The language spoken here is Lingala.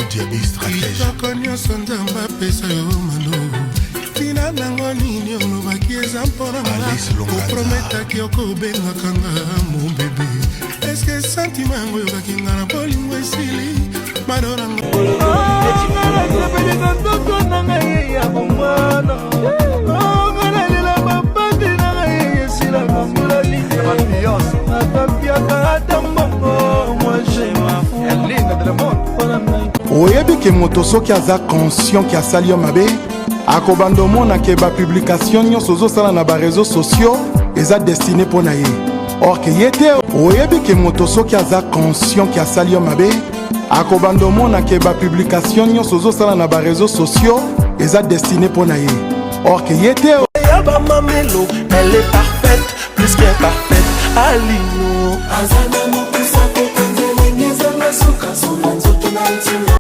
Diaby stratège kitoko nyonso nzambe apesa yo mano tina nango nini olobaki eza mpona nga oprometaki okobengaka nga mon bebe eske santima yango oyokaki nga na bolingo esili madoranga nganalepelika ndoko na ngai ya bomwana nganalela mapate na ngai esilaka molali atapiaka ata mbongo moi je oyebi ke moto soki aza conscient ki asali yo mabe akobanda omona ke bapublication nyonso ozosala na bareseau sociaux eza destine mpo na ye or ke ye te oyebi ke moto soki aza conscient ki asali yo mabe akobanda omona ke bapublication nyonso ozosala na bareseau sociaux eza destine mpo na ye or ke ye te ya bamamelo elle est parfaite plus qu'imparfaite alino azana mokusa kokonzelengezanga suka solo